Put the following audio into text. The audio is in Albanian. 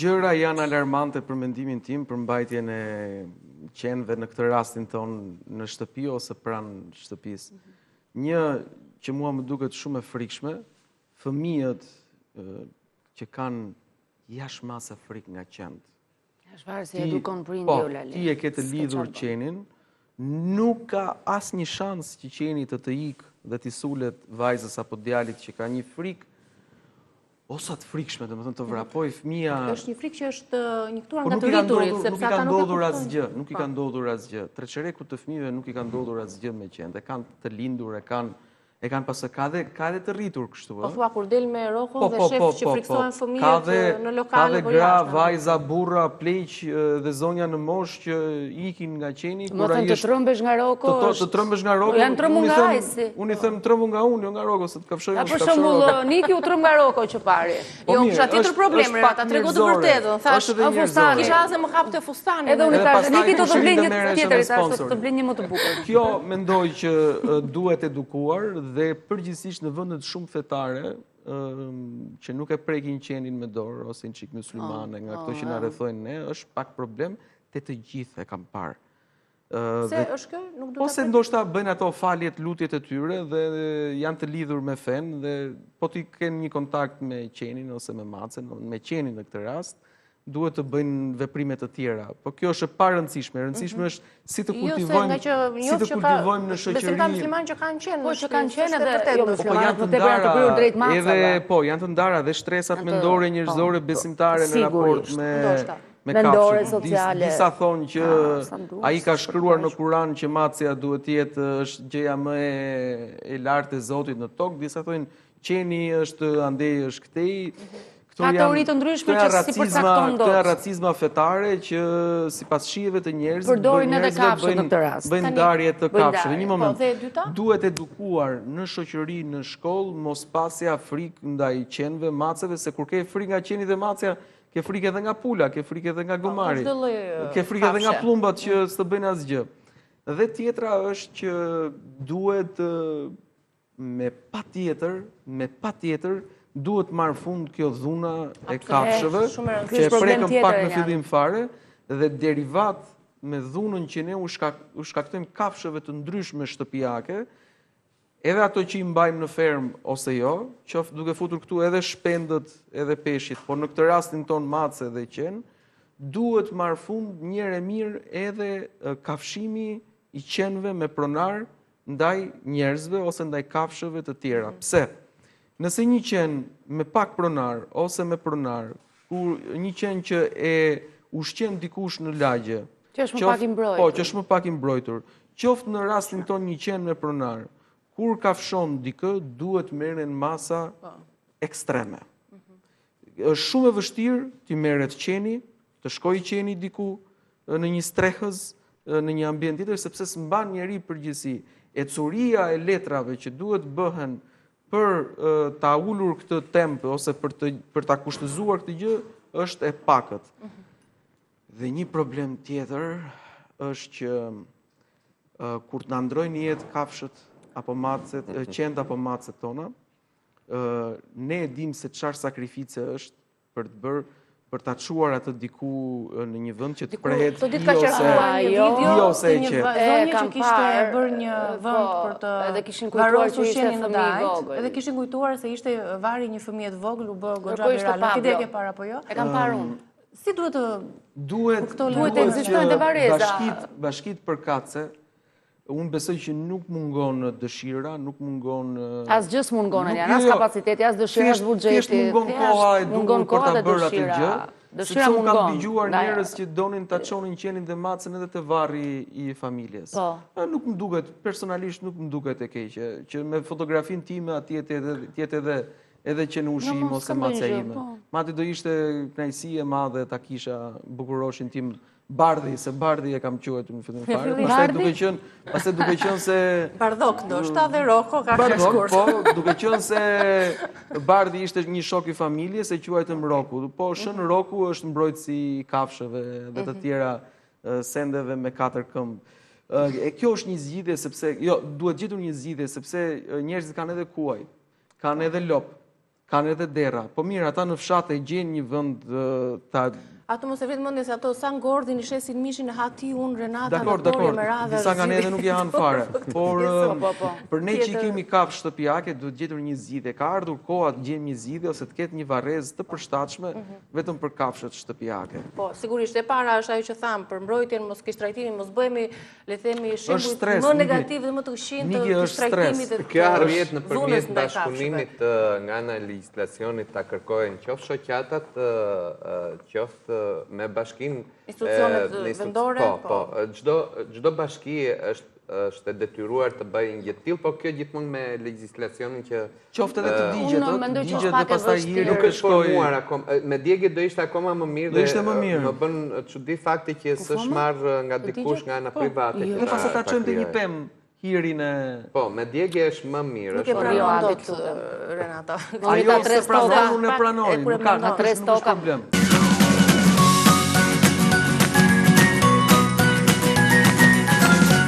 gjëra janë alarmante për mendimin tim për mbajtjen e qenëve në këtë rastin tonë në shtëpi ose pranë shtëpisë. Një që mua më duket shumë e frikshme, fëmijët që kanë jashtëmase frikë nga qenë. Shfarë se edukon prindi o lale. Ti e ke të lidhur qenin, nuk ka asnjë shans që qeni të ikë dhe t'i sulet vajzës apo djalit që ka një frikë ose të frikshme, domethënë të vrapoj fëmia. Është një frikë që është njëktuar nga të rriturit, sepse ata nuk e kuptojnë. Nuk i ka ndodhur asgjë. Treçerekut të fëmijëve nuk i ka ndodhur asgjë me qenë. E kanë të lindur, e kanë pasë ka edhe të rritur kështu. Po thua kur del me rrokun dhe shef që friksohen fëmijët në lokal apo jashtë. Ka dhe gra, vajza, burra, pleq dhe zonja në moshë që ikin nga qeni. Më thënë të trëmbesh nga roko. Të trëmbesh nga roko. Janë trëmbu nga ajsi. Unë i them trëmbu nga unë, jo nga roko, se të kafshojnë. Për shembull, Niki u trëmb nga roko që pari. Jo, kisha tjetër problem, ta tregu të vërtetën. Thash, fustani. Kisha asë më hapte fustani. Edhe unë thash, Niki do të blej një tjetër, thash, të blej një më të bukur. Kjo mendoj që duhet edukuar dhe përgjithsisht në vendet shumë fetare që nuk e prekin qenin me dorë ose një qik muslimane nga këto që na rrethojnë ne, është pak problem të gjithë e kam parë. Se është kjo? Nuk do ose ndoshta bëjnë ato faljet, lutjet e tyre dhe janë të lidhur me fen dhe po t'i kenë një kontakt me qenin ose me macen, me qenin në këtë rast, duhet të bëjnë veprime të tjera. Po kjo është e parëndësishme. E rëndësishme është si të kultivojmë në shoqëri. Besimtar musliman që kanë qenë. Po që kanë qenë edhe jo muslimanët më tepër janë të kryer drejt macave. Po janë të ndara dhe stresat mendore njerëzore besimtare në raport me mendore sociale. Disa thonë që ai ka shkruar në Kur'an që macja duhet të jetë është gjëja më e lartë e Zotit në tokë. Disa thonë qeni është andej është këtej. Ka teori të ndryshme që si përcakton dot. Këto janë racizma fetare që sipas shijeve të njerëzve përdorin edhe kafshët në këtë rast. Bëjnë ndarje të kafshëve. Një moment. Duhet edukuar në shoqëri, në shkollë, mos pasja frikë ndaj qenëve, maceve, se kur ke frikë nga qeni dhe macja, ke frikë edhe nga pula, ke frikë edhe nga gomari. Ke frikë edhe nga plumbat që s'të bëjnë asgjë. Dhe tjetra është që duhet me patjetër duhet marrë fund kjo dhuna e kafshëve, që e prekëm pak në fillim fare, dhe derivat me dhunën që ne u shkaktojmë kafshëve të ndryshme shtëpiake, edhe ato që i mbajmë në fermë ose jo, qoftë duke futur këtu edhe shpendët edhe peshqit, por në këtë rastin ton mace dhe qenë, duhet marrë fund njëre mirë edhe kafshimi i qenëve me pronar ndaj njerëzve ose ndaj kafshëve të tjera. Pse? Nëse një qenë me pak pronar ose me pronar, një qenë që e ushqen dikush në lagje, që është më pak i mbrojtur. Po, që është më pak i mbrojtur. Qoftë në rastin ton një qenë me pronar, kur kafshon dikë, duhet merren masa ekstreme. Është shumë e vështirë të merret qeni, të shkojë qeni diku në një strehës, në një ambient tjetër, sepse s'mban njeri përgjithësi. E curia e letrave që duhet bëhen për ta ulur këtë temp ose për ta kushtëzuar këtë gjë është e pakët. Dhe një problem tjetër është që kur të na ndrojnë jetë kafshët apo macet, qenët apo macet tona, ne e dim se çfarë sakrifice është për të bërë për ta çuar atë diku në një vend që të prehet ose një zonjë që kishte bërë një vend për të edhe kishin kujtuar që ishte fëmijë i vogël. Edhe kishin kujtuar se ishte vari një fëmijë të vogël, u bë goxha virale. Ti e ke parë apo jo? E kam parë unë. Si duhet të duhet të ekzistojnë të vareza. Bashkitë përkatëse, unë besoj që nuk mungon dëshira, nuk mungon... Asgjë s'mungon, as kapaciteti, as dëshira, as buxheti. Thjesht mungon koha e duhur për ta bërë atë gjë. Dëshira mungon. Kam dëgjuar njerëz që donin ta çonin qenin dhe macën edhe te varri i familjes. Nuk më duket, personalisht nuk më duket e keqe, që me fotografinë time atje tjetë edhe që në ushim ose macja ime. Madje do ishte kënaqësi e madhe ta kisha bukuroshin tim Bardhi, se Bardhi e kam quajtur në fillim fare. Pastaj duke qenë se Bardhok ndoshta dhe Roko ka shkurt. Po, duke qenë se Bardhi ishte një shok i familjes, e quajtëm Roku. Po shën Roku është mbrojtësi i kafshëve dhe të tjera sendeve me 4 këmbë. E kjo është një zgjidhje sepse duhet gjetur një zgjidhje sepse njerëzit kanë edhe kuaj, kanë edhe lop, kanë edhe dera. Po mirë, ata në fshatë e gjenë një vend ta... Ato mos e vetë mëndje se ato sa ngordhin i shesin mishin e hati unë, Renata, Viktoria, me radhë. Disa nga ne edhe nuk janë fare. Por për ne që i kemi kafshë shtëpiake, duhet gjetur një zgjidhje. Ka ardhur koha të gjejmë një zgjidhje ose të ketë një varrezë të përshtatshme vetëm për kafshët shtëpiake. Po, sigurisht e para është ajo që tham, për mbrojtjen, mos kishtrajtimin, mos bëhemi, le themi, shembuj më negativ dhe më të këqij të kishtrajtimit dhe kjo arrihet nëpërmjet bashkëpunimit nga ana e legjislacionit ta kërkojnë qoftë shoqatat, qoftë me bashkinë institucionet vendore. Po, çdo bashki është e detyruar të bëjë një gjë tillë, por kjo gjithmonë me legjislacionin që qoftë edhe të digjet dhe pastaj hiri nuk është formuar akoma. Me djegje do ishte akoma më mirë dhe më bën çudi fakti që s'është marrë nga dikush nga ana private. Ne pastaj ta çojmë te një pemë hirin e... Po, me djegje është më mirë. Nuk e pranon dot, Renata. Ajo se pranon, unë e pranoj, nuk ka problem.